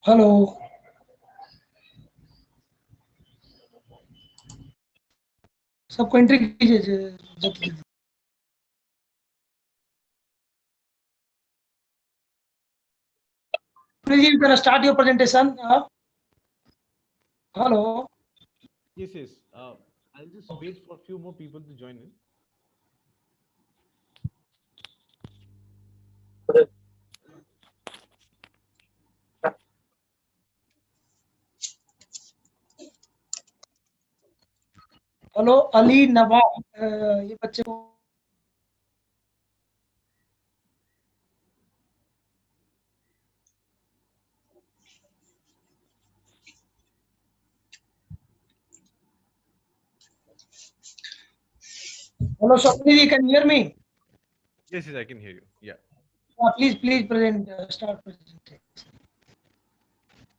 Hello. सबको entry कीजिए जल्दी जल्दी। Please you can start your presentation. Hello. Yes, yes. I'll just wait for a few more people to join in. Hello Ali Nawab. ये बच्चे को hello Swapni ji, can hear me? Yes, yes, I can hear you. Yeah. Please please present start presentation.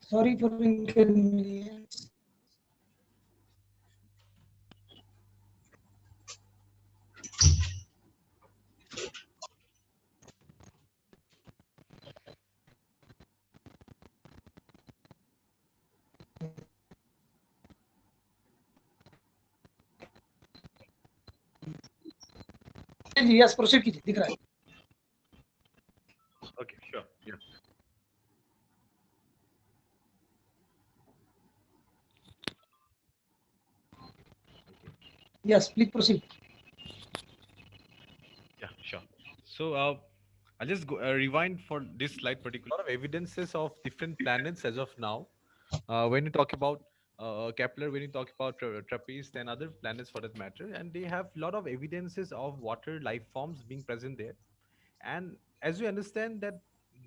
Sorry for inconvenience. जी yes, proceed कीजिए, दिख रहा है। Okay, sure. Yeah. Okay. Yes please proceed. Yeah, sure. So, I'll just rewind for this slide. Particular lot of evidences of different planets as of now. When you talk about Kepler, when you talk about TRAPPIST and other planets for that matter, and they have a lot of evidences of water life forms being present there. And as we understand that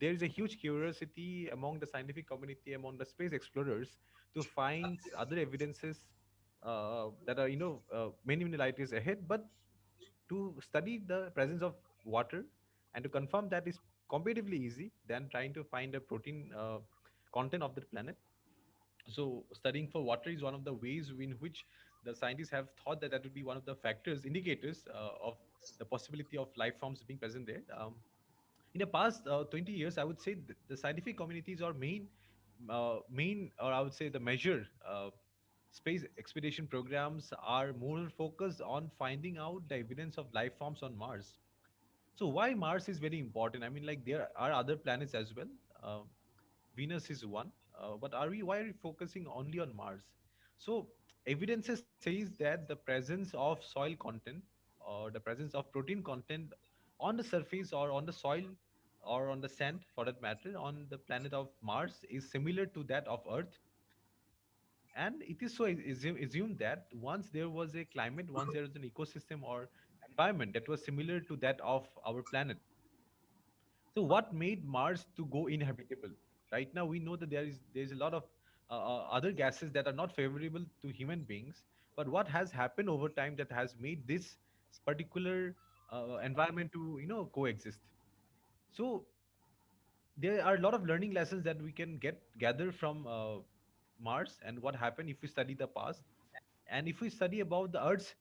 there is a huge curiosity among the scientific community, among the space explorers, to find other evidences that are, many, many light years ahead. But to study the presence of water and to confirm that is comparatively easy than trying to find a protein content of the planet. So studying for water is one of the ways in which the scientists have thought that that would be one of the factors indicators of the possibility of life forms being present there. In the past 20 years, I would say the scientific communities are main, or I would say the measure space expedition programs are more focused on finding out the evidence of life forms on Mars. So why Mars is very important? I mean, like there are other planets as well. Venus is one, but are we? Why are we focusing only on Mars? So evidences says that the presence of soil content or the presence of protein content on the surface or on the soil or on the sand, for that matter, on the planet of Mars is similar to that of Earth. And it is so assumed that once there was a climate, once there was an ecosystem or environment that was similar to that of our planet. So what made Mars to go inhabitable? Right now we know that there's a lot of other gases that are not favorable to human beings. But what has happened over time that has made this particular environment to coexist? So there are a lot of learning lessons that we can gather from Mars and what happened if we study the past. And if we study about the Earth's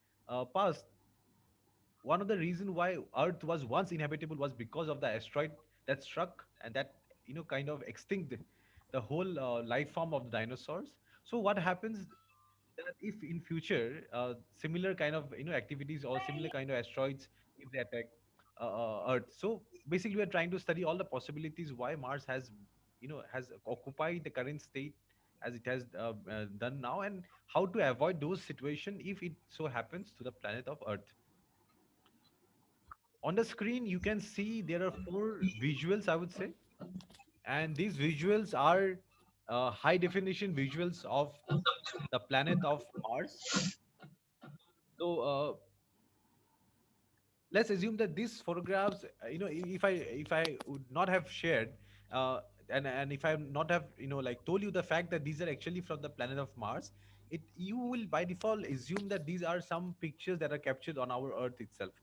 past, one of the reason why Earth was once inhabitable was because of the asteroid that struck and that kind of extinct the whole life form of the dinosaurs. So what happens that if in future similar kind of activities or similar kind of asteroids, if they attack Earth? So basically we are trying to study all the possibilities why Mars has has occupied the current state as it has done now, and how to avoid those situations if it so happens to the planet of Earth. On the screen you can see there are four visuals, I would say, and these visuals are high definition visuals of the planet of Mars. So let's assume that these photographs, if I would not have shared uh, and if I not have like told you the fact that these are actually from the planet of Mars, it you will by default assume that these are some pictures that are captured on our Earth itself.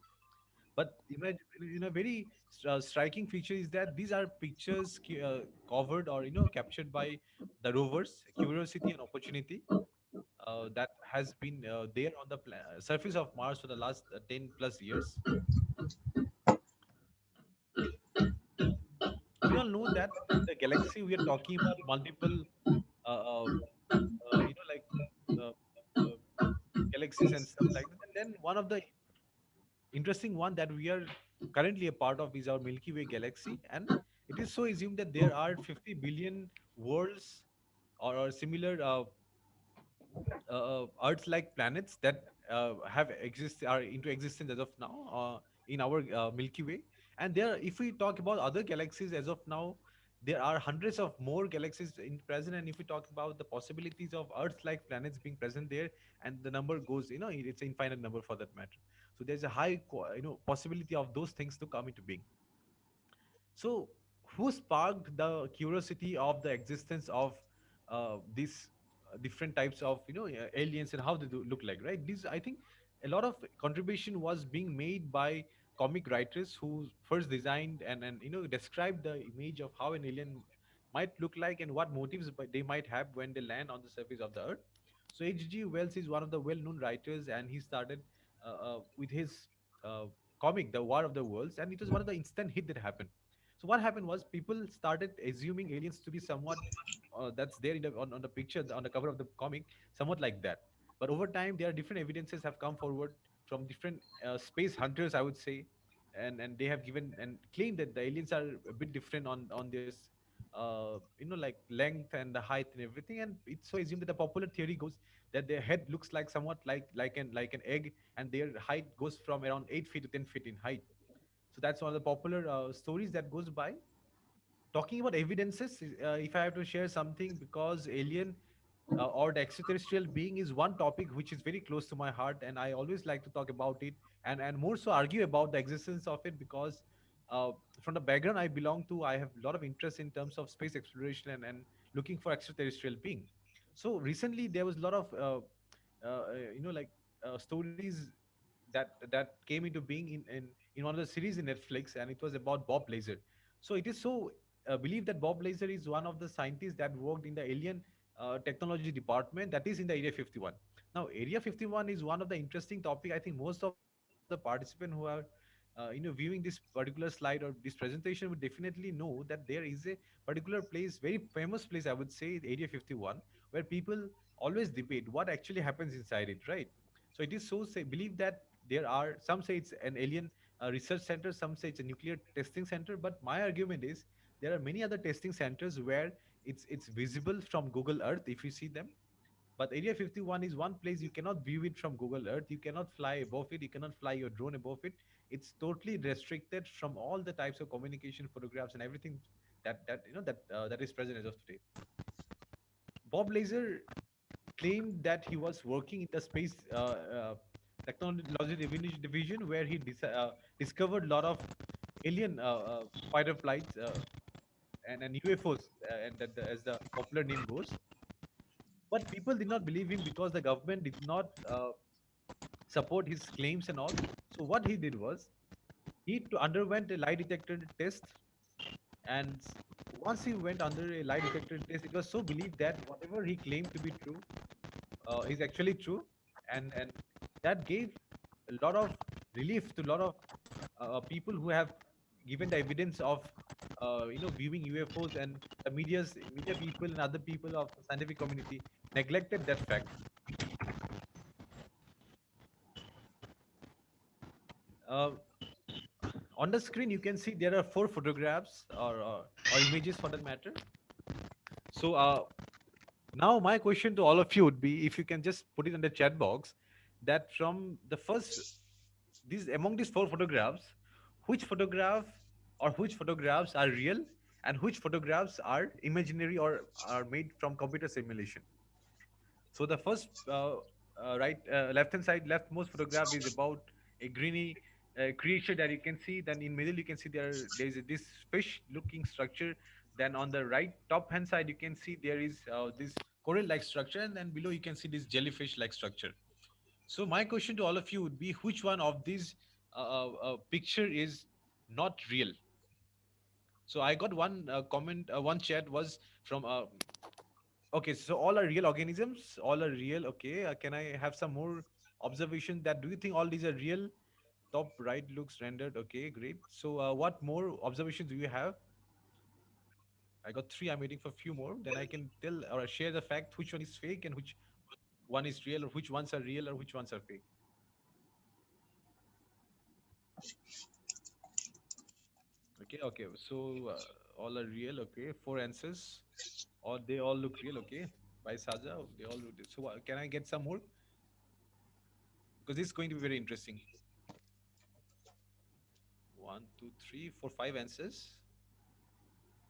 But imagine, very striking feature is that these are pictures covered or captured by the rovers Curiosity and Opportunity that has been there on the surface of Mars for the last 10 plus years. We all know that in the galaxy we are talking about multiple, uh, uh, like uh, uh, galaxies and stuff like that. And then one of the interesting one that we are currently a part of is our Milky Way galaxy, and it is so assumed that there are 50 billion worlds or similar Earth-like planets that have exist are into existence as of now in our Milky Way. And there, if we talk about other galaxies as of now, there are hundreds of more galaxies in present. And if we talk about the possibilities of Earth-like planets being present there, and the number goes, it's an infinite number for that matter. So there's a high, possibility of those things to come into being. So, who sparked the curiosity of the existence of these different types of aliens and how they look like? Right. This, I think, a lot of contribution was being made by comic writers who first designed and described the image of how an alien might look like and what motives they might have when they land on the surface of the earth. So H.G. Wells is one of the well-known writers, and he started with his uh, comic, The War of the Worlds, and it was one of the instant hit that happened. So what happened was people started assuming aliens to be somewhat that's there on the picture on the cover of the comic, somewhat like that. But over time, there are different evidences have come forward from different space hunters, I would say, and they have given and claimed that the aliens are a bit different on this, like length and the height and everything. And it's so assumed that the popular theory goes that their head looks like somewhat like an egg, and their height goes from around 8 feet to 10 feet in height. So that's one of the popular stories that goes by. Talking about evidences, if I have to share something, because alien or the extraterrestrial being is one topic which is very close to my heart, and I always like to talk about it, and more so argue about the existence of it, because uh, from the background I belong to, I have a lot of interest in terms of space exploration and looking for extraterrestrial being. So recently there was a lot of like stories that came into being in one of the series in Netflix, and it was about Bob Lazar. So it is so believed that Bob Lazar is one of the scientists that worked in the alien technology department that is in the Area 51. Now, Area 51 is one of the interesting topic. I think most of the participants who are viewing this particular slide or this presentation would definitely know that there is a particular place, very famous place, I would say, Area 51, where people always debate what actually happens inside it, right? So it is so say believe that there are some say it's an alien research center, some say it's a nuclear testing center. But my argument is there are many other testing centers where it's visible from Google Earth if you see them. But Area 51 is one place you cannot view it from Google Earth. You cannot fly above it. You cannot fly your drone above it. It's totally restricted from all the types of communication, photographs, and everything that is present as of today. Bob Lazar claimed that he was working in the space technology division, where he discovered a lot of alien fighter flights and UFOs, and as the popular name goes. But people did not believe him because the government did not support his claims and all. So what he did was underwent a lie detector test, and once he went under a lie detector test, it was so believed that whatever he claimed to be true is actually true, and that gave a lot of relief to a lot of people who have given the evidence of viewing UFOs, and the media people and other people of the scientific community neglected that fact. Uh, on the screen, you can see there are four photographs or images for that matter. So now my question to all of you would be, if you can just put it in the chat box, that from the first these among these four photographs, which photograph or which photographs are real and which photographs are imaginary or are made from computer simulation. So the first left hand side leftmost photograph is about a greeny creature that you can see. Then in middle you can see there is this fish looking structure. Then on the right top hand side you can see there is this coral like structure, and then below you can see this jellyfish like structure. So my question to all of you would be, which one of these picture is not real? So I got one comment, one chat was from okay, so all are real organisms, all are real. Okay, can I have some more observation that do you think all these are real? Top right looks rendered. Okay, great. So what more observations do you have? I got three. I'm waiting for a few more. Then I can tell or share the fact which one is fake and which one is real, or which ones are real or which ones are fake. Okay, okay. So all are real. Okay, four answers, or they all look real. Okay, by Saja, they all look. So can I get some more? Because this is going to be very interesting. One, two, three, four, five answers.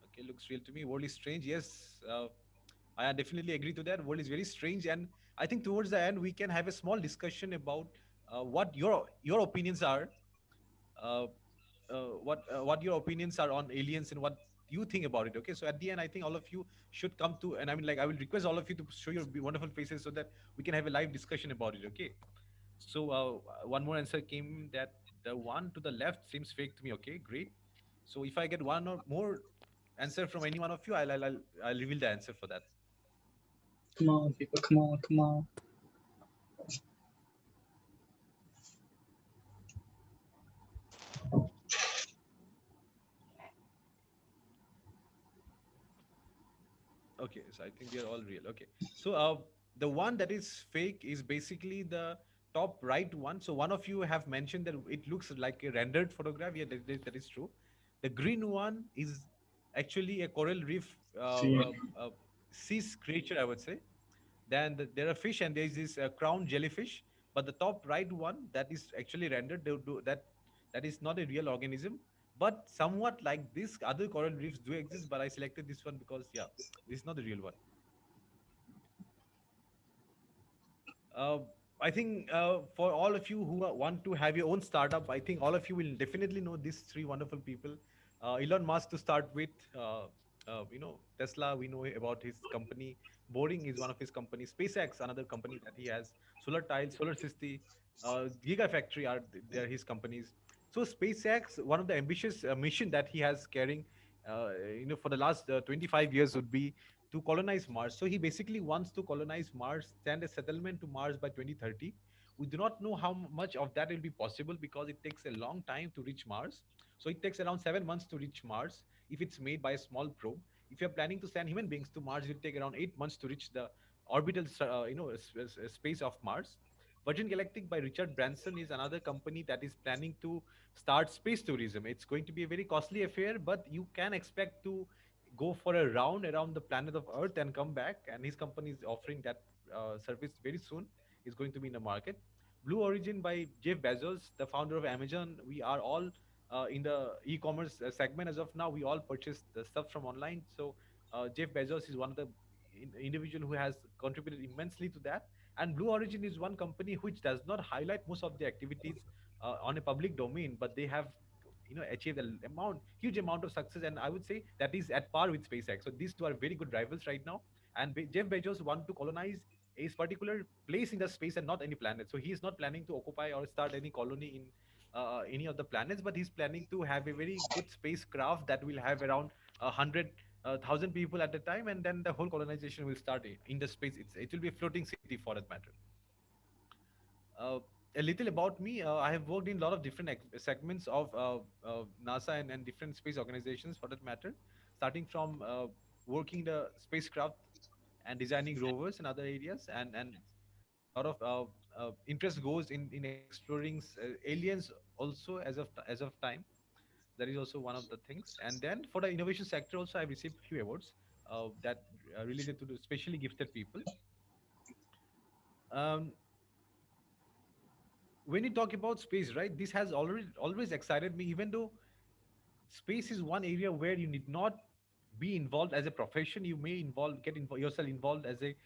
Okay, looks real to me. World is strange. Yes, I definitely agree to that. World is very strange, and I think towards the end we can have a small discussion about what your opinions are, uh, what your opinions are on aliens and what you think about it. Okay, so at the end, I think all of you should come to, and I mean, like, I will request all of you to show your wonderful faces so that we can have a live discussion about it. Okay, so one more answer came that the one to the left seems fake to me. Okay, great. So if I get one or more answer from any one of you, I'll reveal the answer for that. Come on, people, come on, come on. Okay, so I think they are all real. Okay, so the one that is fake is basically the top right one. So one of you have mentioned that it looks like a rendered photograph. Yeah, that is true. The green one is actually a coral reef See, sea creature, I would say. Then there are fish and there is this crown jellyfish. But the top right one that is actually rendered, that is not a real organism, but somewhat like this. Other coral reefs do exist, but I selected this one because yeah, this is not the real one. Uh, I think for all of you who want to have your own startup, I think all of you will definitely know these three wonderful people. Elon Musk to start with, Tesla, we know about his company. Boring is one of his companies. SpaceX, another company that he has. Solar Tiles, Solar City, Gigafactory are they're his companies. So SpaceX, one of the ambitious mission that he has carrying, for the last 25 years would be to colonize Mars. So he basically wants to colonize Mars, send a settlement to Mars by 2030. We do not know how much of that will be possible because it takes a long time to reach Mars. So it takes around 7 months to reach Mars if it's made by a small probe. If you're planning to send human beings to Mars, it will take around 8 months to reach the orbital, space of Mars. Virgin Galactic by Richard Branson is another company that is planning to start space tourism. It's going to be a very costly affair, but you can expect to go for a round around the planet of Earth and come back. And his company is offering that service very soon. Is going to be in the market. Blue Origin by Jeff Bezos, the founder of Amazon. We are all in the e-commerce segment as of now. We all purchase the stuff from online. So Jeff Bezos is one of the individual who has contributed immensely to that. And Blue Origin is one company which does not highlight most of the activities on a public domain, but they have achieved a huge amount of success, and I would say that is at par with SpaceX. So these two are very good rivals right now. And Jeff Bezos want to colonize a particular place in the space and not any planet. So he is not planning to occupy or start any colony in any of the planets, but he's planning to have a very good spacecraft that will have around 100,000 people at a time, and then the whole colonization will start in the space. It will be a floating city for that matter. uh, a little about me. I have worked in a lot of different segments of NASA and different space organizations for that matter, starting from working the spacecraft and designing rovers and other areas, and a lot of interest goes in exploring aliens also as of time. That is also one of the things. And then for the innovation sector also, I've received few awards that are related to the specially gifted people. Um, when you talk about space, right, this has already always excited me, even though space is one area where you need not be involved as a profession. You may yourself involved as a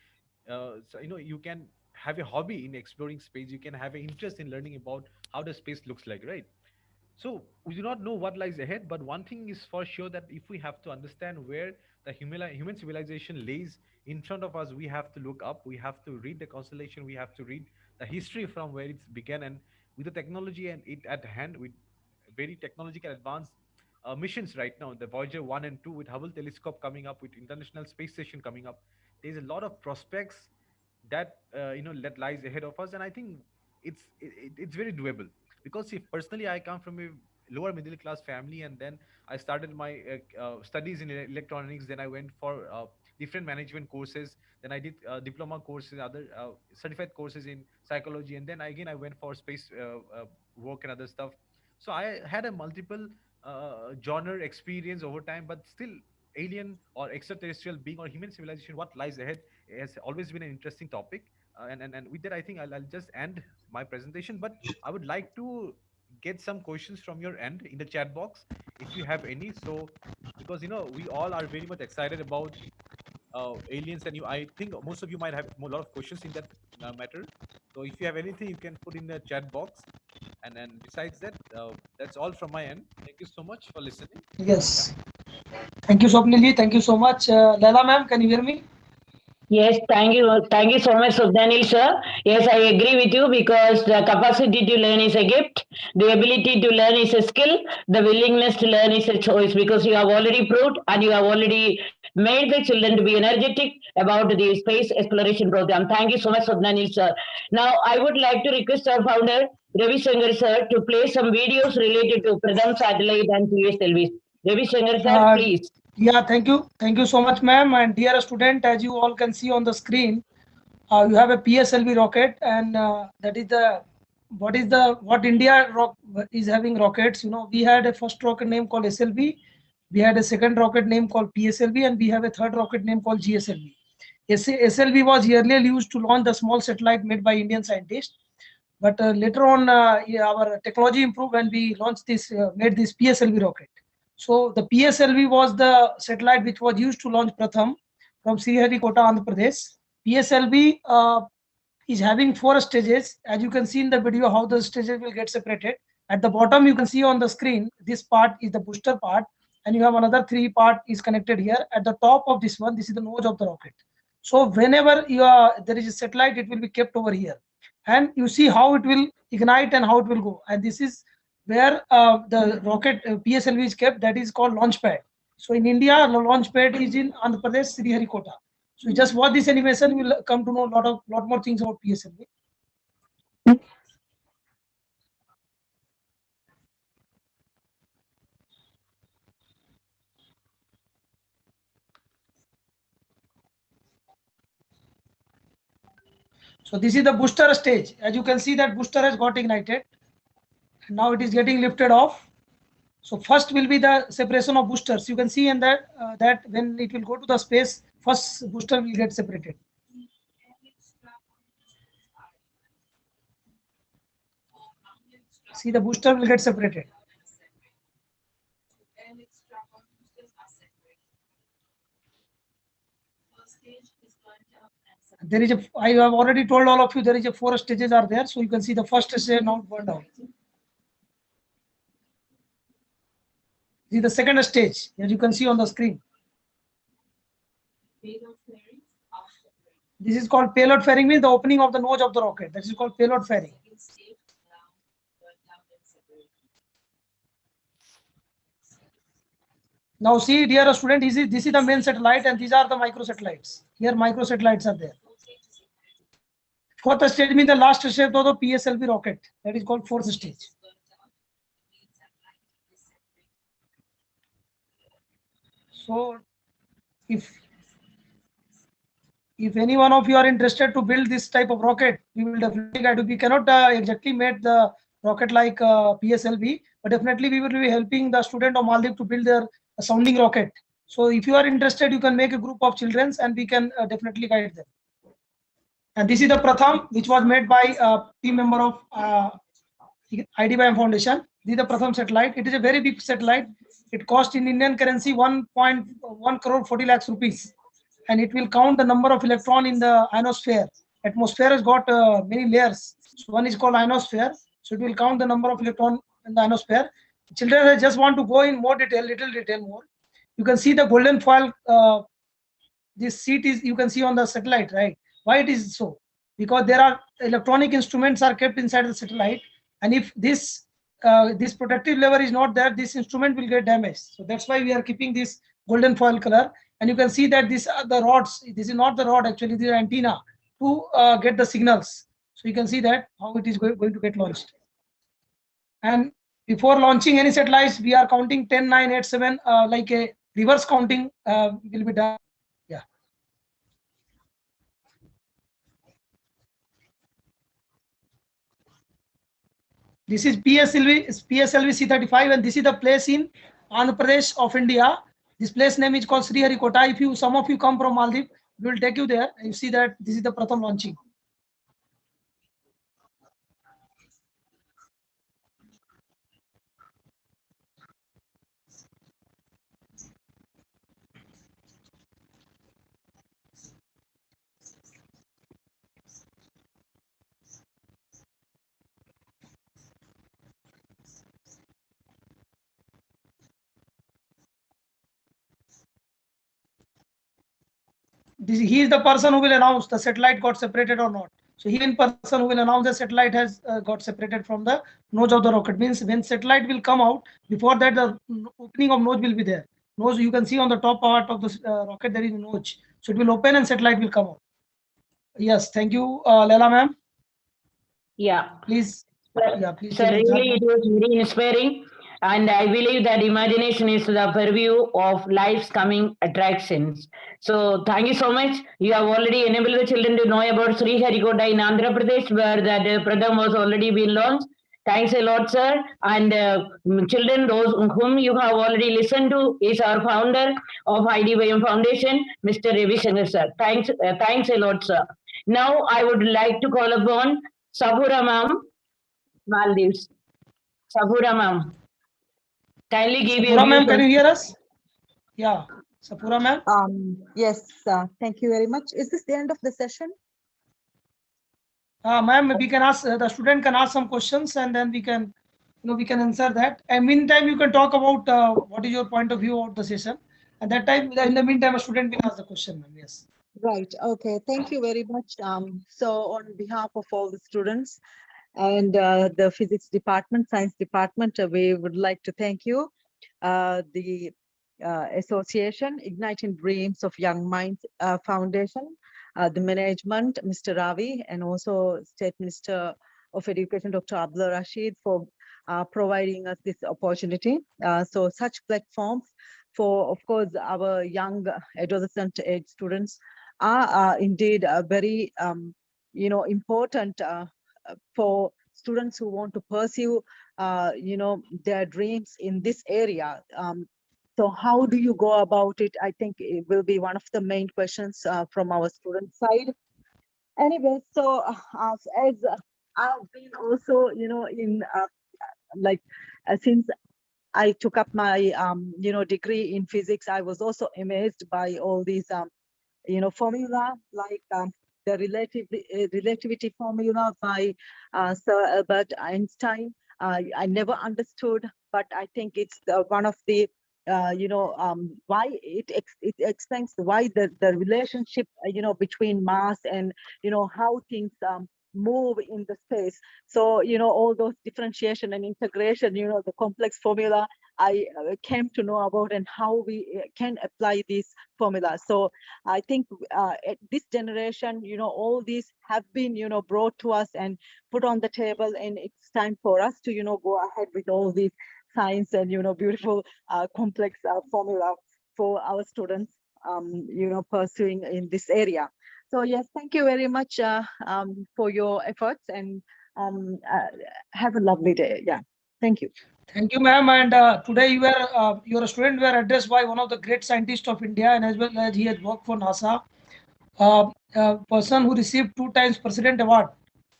you can have a hobby in exploring space. You can have an interest in learning about how the space looks like, right? So we do not know what lies ahead, but one thing is for sure, that if we have to understand where the human civilization lays in front of us, we have to look up. We have to read the constellation. We have to read the history from where it's began, and with the technology and it at hand, with very technological advanced missions right now, the Voyager 1 and 2, with Hubble telescope coming up, with International Space Station coming up, there's a lot of prospects that lies ahead of us. And I think it's very doable, because if personally I come from a lower middle class family, and then I started my studies in electronics. Then I went for different management courses. Then I did diploma courses, other certified courses in psychology, and then again I went for space work and other stuff. So I had a multiple genre experience over time, but still alien or extraterrestrial being or human civilization, what lies ahead, has always been an interesting topic. And with that, I think I'll just end my presentation. But I would like to get some questions from your end in the chat box if you have any. So, because we all are very much excited about aliens, and I think most of you might have a lot of questions in that matter. So, if you have anything, you can put in the chat box. And besides that, that's all from my end. Thank you so much for listening. Yes. Thank you, Swapnil ji. Thank you so much. Laila ma'am, can you hear me? Yes, thank you. Thank you so much, Subhanil sir. Yes, I agree with you because the capacity to learn is a gift. The ability to learn is a skill. The willingness to learn is a choice because you have already proved and you have already made the children to be energetic about the space exploration program. Thank you so much, Subhanil sir. Now, I would like to request our founder, Ravi Shankar sir, to play some videos related to Pradham satellite and PSLVs. Ravi Shankar sir, please. Yeah, thank you. Thank you so much, ma'am. And dear student, as you all can see on the screen, you have a PSLV rocket, and that is the what India is having rockets. We had a first rocket name called SLV, we had a second rocket name called PSLV, and we have a third rocket name called GSLV. SLV was earlier used to launch the small satellite made by Indian scientists, but later on our technology improved and we launched this, made this PSLV rocket. So the PSLV was the satellite which was used to launch Pratham from Sriharikota, Andhra Pradesh. PSLV is having 4 stages. As you can see in the video how the stages will get separated. At the bottom you can see on the screen, this part is the booster part, and you have another 3 part is connected here. At the top of this one, this is the nose of the rocket. So whenever there is a satellite, it will be kept over here, and you see how it will ignite and how it will go. And this is where the rocket PSLV is kept. That is called launch pad. So in India, the launch pad is in Andhra Pradesh, Sriharikota. So just watch this animation, you will come to know lot more things about PSLV. So this is the booster stage. As you can see, that booster has got ignited. Now it is getting lifted off. So first will be the separation of boosters. You can see in that that when it will go to the space, first booster will get separated. See, the booster will get separated. There is I have already told all of you, there is 4 stages are there. So you can see the first stage now burned out. See the second stage, as you can see on the screen. This is called payload fairing, means the opening of the nose of the rocket. That is called payload fairing. Now see, dear student, this is the main satellite and these are the microsatellites. Here microsatellites are there. Fourth stage means the last stage of the PSLV rocket. That is called fourth stage. So if any one of you are interested to build this type of rocket, we will definitely guide you. We cannot exactly make the rocket like PSLV, but definitely we will be helping the student of Maldives to build their sounding rocket. So if you are interested, you can make a group of children and we can definitely guide them. And this is the Pratham, which was made by a team member of IDBIM Foundation. This is the Pratham satellite. It is a very big satellite. It cost in Indian currency 1.1 crore 40 lakhs rupees. And it will count the number of electron in the ionosphere. Atmosphere has got many layers. So one is called ionosphere. So it will count the number of electron in the ionosphere. Children, I just want to go in more detail, little detail more. You can see the golden foil. This seat is, you can see on the satellite, right? Why it is so? Because there are electronic instruments are kept inside the satellite, and if this this protective layer is not there, this instrument will get damaged. So that's why we are keeping this golden foil color. And you can see that these are the rods. This is not the rod, actually this is antenna to get the signals. So you can see that how it is going to get launched. And Before launching any satellites, we are counting 10, 9, 8, 7, like a reverse counting will be done. Yeah. This is PSLV C35, and this is the place in Andhra Pradesh of India. This place name is called Sriharikota. If you, some of you come from Maldives, we will take you there. You see that this is the Pratham launching. He is the person who will announce the satellite got separated or not. So he in person who will announce the satellite has got separated from the nose of the rocket. Means when satellite will come out, before that the opening of nose will be there. Nose, you can see on the top part of the rocket there is a nose. So it will open and satellite will come out. Yes, thank you, Leila ma'am. Yeah. Please. Yeah, please. So really, it was very inspiring. And I believe that imagination is the purview of life's coming attractions. So thank you so much. You have already enabled the children to know about Sriharikota in Andhra Pradesh, where that Pratham was already been launched. Thanks a lot, sir. And children, those whom you have already listened to, is our founder of IDYM Foundation, Mr. Ravi Shankar, sir. Thanks a lot, sir. Now I would like to call upon Safura ma'am, Maldives. Safura ma'am. Kindly give your Sapura ma'am, views can on- you hear us? Yeah, Sapura ma'am. Yes, thank you very much. Is this the end of the session? Ma'am, we can ask, the student can ask some questions and then we can, we can answer that. And meantime, you can talk about what is your point of view of the session. At that time, in the meantime, a student will ask the question, ma'am. Yes. Right. Okay. Thank you very much. So on behalf of all the students and the physics department, science department, we would like to thank you. The association, Igniting Dreams of Young Minds Foundation, the management, Mr. Ravi, and also State Minister of Education, Dr. Abdullah Rashid, for providing us this opportunity. So such platforms for, of course, our young adolescent age students are indeed very, important for students who want to pursue, their dreams in this area. So how do you go about it? I think it will be one of the main questions from our student side. Anyway, so as I've been also, in since I took up my, degree in physics, I was also amazed by all these, formula like the relativity formula by Sir Albert Einstein. I never understood, but I think it's one of the why it explains why the relationship between mass and how things move in the space. So all those differentiation and integration, the complex formula I came to know about, and how we can apply this formula. So I think at this generation, all these have been brought to us and put on the table, and it's time for us to go ahead with all these science and beautiful complex formula for our students pursuing in this area. So yes, thank you very much for your efforts, and have a lovely day. Yeah, thank you. Thank you, ma'am. And today your student were addressed by one of the great scientists of India, and as well as he has worked for NASA. A person who received 2 times President Award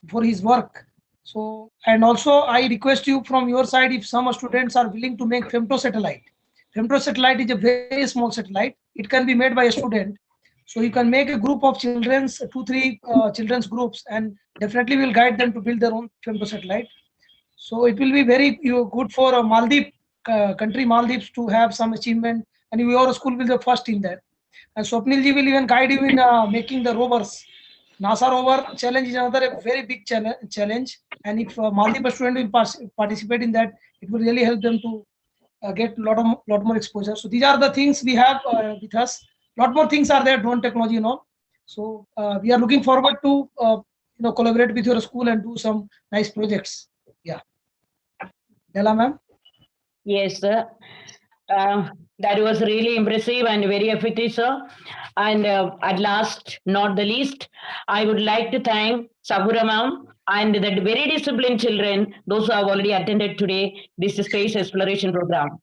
for his work. So, and also I request you from your side, if some students are willing to make femto satellite. Femto satellite is a very small satellite. It can be made by a student. So you can make a group of children's, 2-3 children's groups, and definitely will guide them to build their own femto satellite. So it will be very good for Maldives, country Maldives, to have some achievement, and your school will be the first in that. And Swapnil ji will even guide you in making the rovers. NASA rover challenge is another very big challenge, and if Maldives student will participate in that, it will really help them to get lot more exposure. So these are the things we have with us. Lot more things are there, drone technology and all. So we are looking forward to collaborate with your school and do some nice projects. Yeah. Leela ma'am. Yes, sir. That was really impressive and very effective, sir. And at last, not the least, I would like to thank Sabura ma'am and the very disciplined children, those who have already attended today this space exploration program.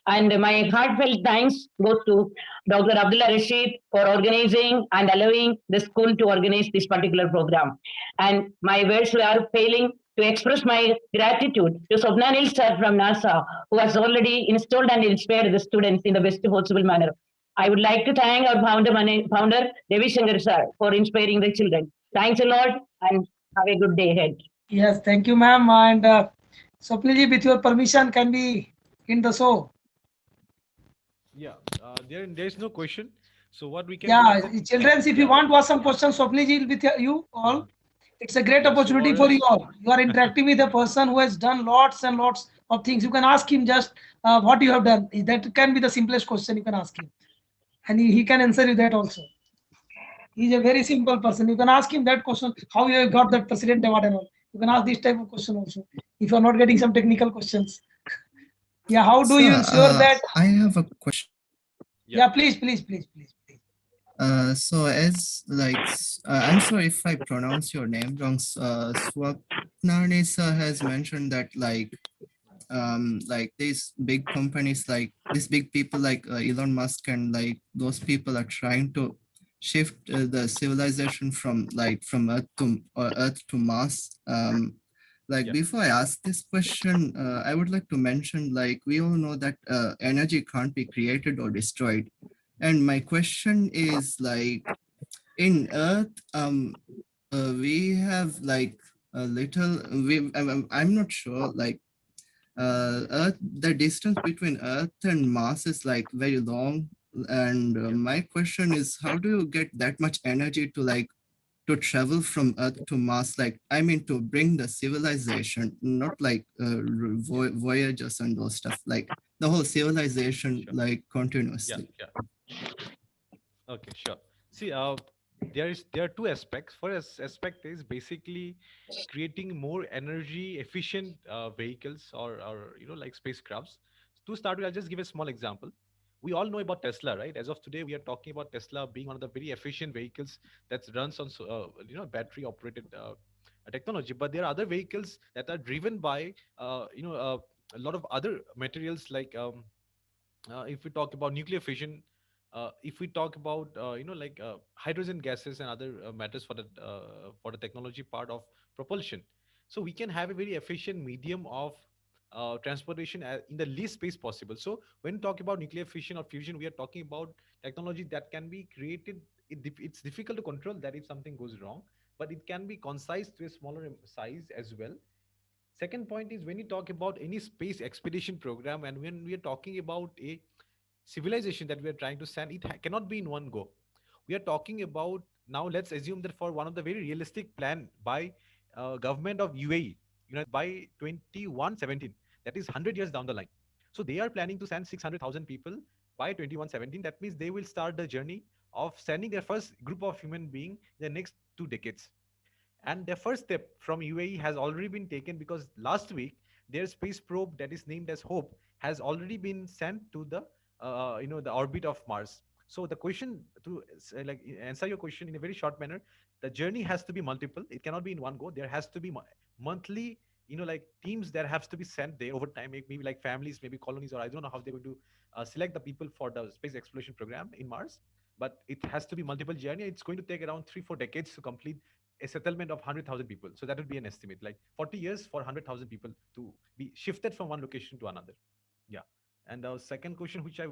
And my heartfelt thanks goes to Dr. Abdullah Rashid for organizing and allowing the school to organize this particular program. And my words are failing to express my gratitude to Sobnanil sir from NASA, who has already installed and inspired the students in the best possible manner. I would like to thank our founder Devi Shankar sir for inspiring the children. Thanks a lot and have a good day ahead. Yes, thank you, ma'am. And Swapniji, with your permission, can we end the show? Yeah, there is no question. So what we can Yeah, do is that, children, if you yeah. want to ask some questions, Swapniji will with you all. It's a great Yeah, so opportunity or for you else- all. You are interacting with a person who has done lots and lots of things. You can ask him just what you have done. That can be the simplest question you can ask him. And he can answer you that also. He's a very simple person. You can ask him that question, how you have got that president award and all. You can ask this type of question also. If you are not getting some technical questions. Yeah, how do you ensure that? I have a question. Yeah, please, please, please, please, please. So as like, I'm sorry if I pronounce your name wrong. Swapnarni sir has mentioned that like these big companies, like these big people like Elon Musk and like those people are trying to shift the civilization from Earth to Mars. Like Yeah. before I ask this question, I would like to mention like we all know that energy can't be created or destroyed. And my question is like in Earth, we have like a little, I'm not sure, like Earth, the distance between Earth and Mars is like very long. And my question is, how do you get that much energy to like to travel from Earth to Mars? Like, I mean, to bring the civilization, not like voyages and those stuff, like the whole civilization, Sure. like Yeah, continuously. yeah. Okay, sure. See, there are two aspects. First aspect is basically creating more energy efficient vehicles or like spacecrafts. To start with, I'll just give a small example. We all know about Tesla, right? As of today, we are talking about Tesla being one of the very efficient vehicles that runs on battery operated technology. But there are other vehicles that are driven by a lot of other materials like if we talk about nuclear fission, if we talk about hydrogen gases and other matters for the technology part of propulsion, so we can have a very efficient medium of transportation in the least space possible. So when we talk about nuclear fission or fusion, we are talking about technology that can be created. It's difficult to control that if something goes wrong, but it can be concise to a smaller size as well. Second point is when you talk about any space expedition program, and when we are talking about a civilization that we are trying to send, it cannot be in one go. We are talking about, now let's assume that for one of the very realistic plan by government of UAE, by 2117, that is 100 years down the line. So they are planning to send 600,000 people by 2117. That means they will start the journey of sending their first group of human being in the next 2 decades. And the first step from UAE has already been taken, because last week their space probe that is named as Hope has already been sent to the orbit of Mars. So the question to answer your question in a very short manner, the journey has to be multiple. It cannot be in one go. There has to be monthly, like teams that has to be sent there over time, maybe like families, maybe colonies, or I don't know how they're going to select the people for the space exploration program in Mars. But it has to be multiple journey. It's going to take around 3-4 decades to complete a settlement of 100,000 people. So that would be an estimate, like 40 years for 100,000 people to be shifted from one location to another. Yeah. And the second question, which I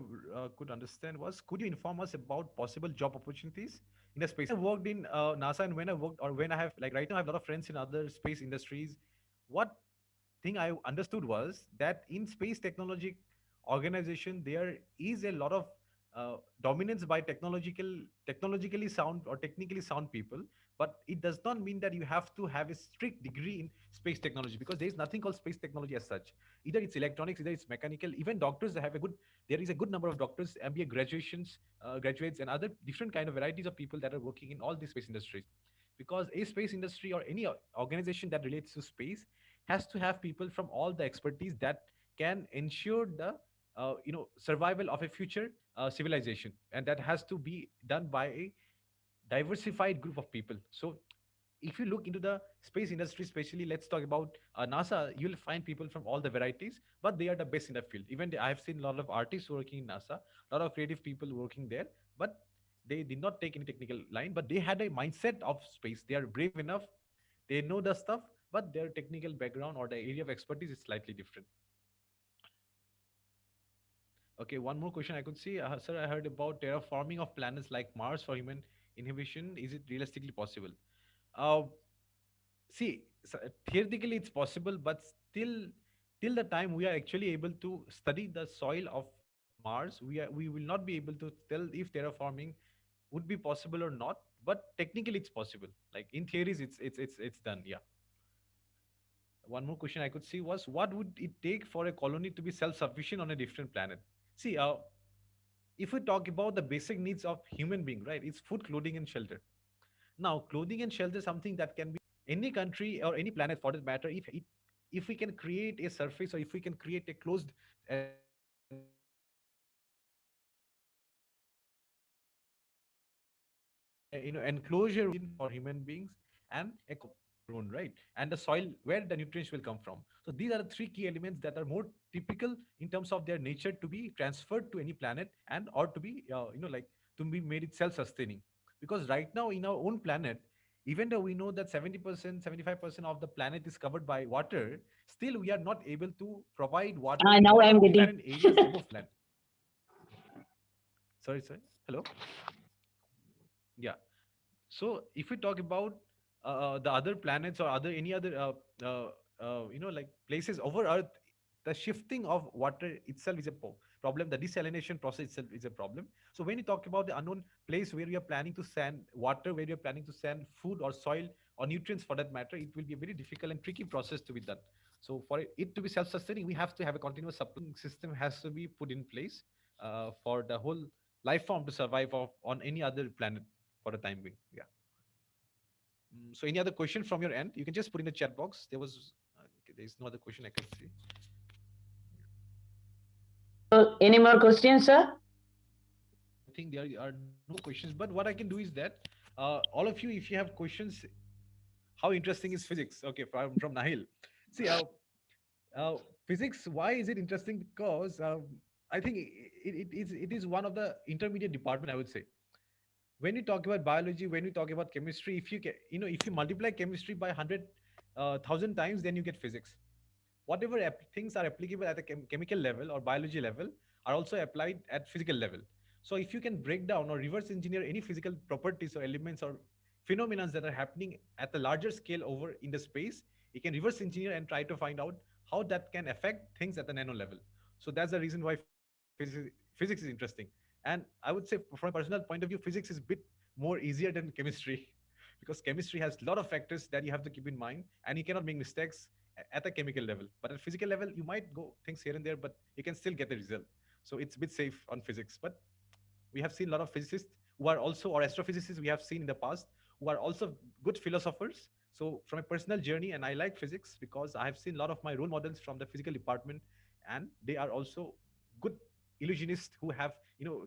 could understand, was could you inform us about possible job opportunities in the space? I worked in NASA, and when I worked, or when I have, like right now, I have a lot of friends in other space industries. What thing I understood was that in space technology organization, there is a lot of dominance by technologically sound or technically sound people. But it does not mean that you have to have a strict degree in space technology, because there is nothing called space technology as such. Either it's electronics, either it's mechanical. Even doctors have a good, there is a good number of doctors, MBA graduates, and other different kind of varieties of people that are working in all these space industries. Because a space industry or any organization that relates to space has to have people from all the expertise that can ensure the survival of a future civilization, and that has to be done by a diversified group of people. So if you look into the space industry, especially let's talk about NASA, you'll find people from all the varieties, but they are the best in the field. Even I've seen a lot of artists working in NASA, a lot of creative people working there, but they did not take any technical line, but they had a mindset of space. They are brave enough, they know the stuff, but their technical background or the area of expertise is slightly different. Okay, one more question I could see. Sir, I heard about terraforming of planets like Mars for human inhibition. Is it realistically possible? Uh, See, theoretically it's possible, but still, till the time we are actually able to study the soil of Mars, we will not be able to tell if terraforming would be possible or not. But technically, it's possible. Like in theories, it's done. Yeah. One more question I could see was, what would it take for a colony to be self-sufficient on a different planet? See, if we talk about the basic needs of human being, right? It's food, clothing, and shelter. Now, clothing and shelter is something that can be any country or any planet for that matter. If we can create a surface, or if we can create a closed enclosure for human beings and a grown, right, and the soil where the nutrients will come from. So these are the three key elements that are more typical in terms of their nature to be transferred to any planet, and or to be like to be made it self-sustaining. Because right now in our own planet, even though we know that 70%, 75% of the planet is covered by water, still we are not able to provide water in a Now lot I'm of getting. different areas above land. Sorry. Hello. Yeah. So if we talk about the other planets or any other like places over Earth, the shifting of water itself is a problem. The desalination process itself is a problem. So when you talk about the unknown place where we are planning to send water, where we are planning to send food or soil or nutrients for that matter, it will be a very difficult and tricky process to be done. So for it to be self-sustaining, we have to have a continuous supply system has to be put in place for the whole life form to survive on any other planet for the time being. Yeah. So any other question from your end? You can just put in the chat box. There's no other question I can see. Any more questions, sir? I think there are no questions, but what I can do is that all of you, if you have questions, how interesting is physics? Okay, from Nahil. See, physics, why is it interesting? Because I think it is one of the intermediate department, I would say. When you talk about biology, when you talk about chemistry, if you if you multiply chemistry by 100,000 times, then you get physics. Whatever things are applicable at a chemical level or biology level are also applied at physical level. So if you can break down or reverse engineer any physical properties or elements or phenomena that are happening at a larger scale over in the space, you can reverse engineer and try to find out how that can affect things at the nano level. So that's the reason why physics is interesting. And I would say from a personal point of view, physics is a bit more easier than chemistry because chemistry has a lot of factors that you have to keep in mind, and you cannot make mistakes at a chemical level. But at physical level, you might go things here and there, but you can still get the result. So it's a bit safe on physics. But we have seen a lot of physicists who are also, or astrophysicists we have seen in the past, who are also good philosophers. So from a personal journey, and I like physics because I have seen a lot of my role models from the physical department, and they are also good illusionists who have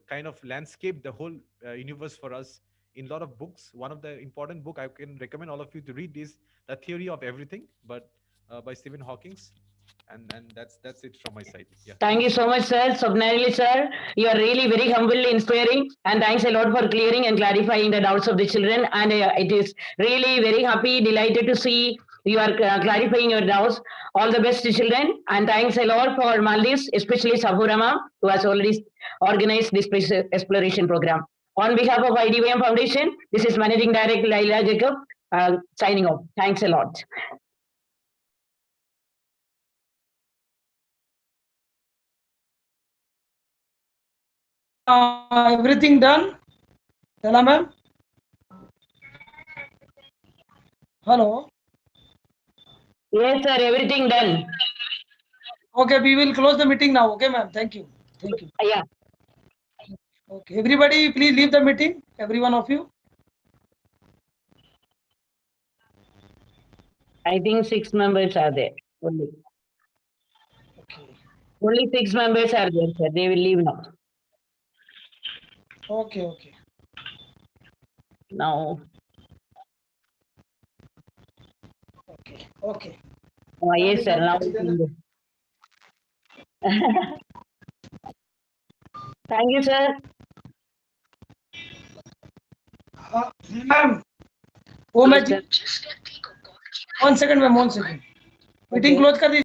kind of landscaped the whole universe for us in a lot of books. One of the important book I can recommend all of you to read is The Theory of Everything, but by Stephen Hawking. And that's it from my side. Yeah. Thank you so much, sir. Swapnali, sir. You are really very humbly inspiring, and thanks a lot for clearing and clarifying the doubts of the children. And it is really very happy, delighted to see you are clarifying your doubts. All the best to children, and thanks a lot for Maldives, especially Sabhurama, who has already organized this space exploration program. On behalf of IDVM Foundation, this is Managing Director Laila Jacob signing off. Thanks a lot. Everything done? Hello, ma'am. Hello. Yes, sir. Everything done. Okay, we will close the meeting now. Okay, ma'am. Thank you. Thank you. Yeah. Okay, everybody, please leave the meeting. Every one of you. I think 6 members are there. Only. Okay. Only 6 members are there, sir. They will leave now. Okay. Okay. Now, Okay. Okay. yes, sir. Now, Then- we can go. Thank you, sir. Ma'am वो मैं Yes, sir. 1 second ma'am 1 second meeting Okay. Close कर दीजिए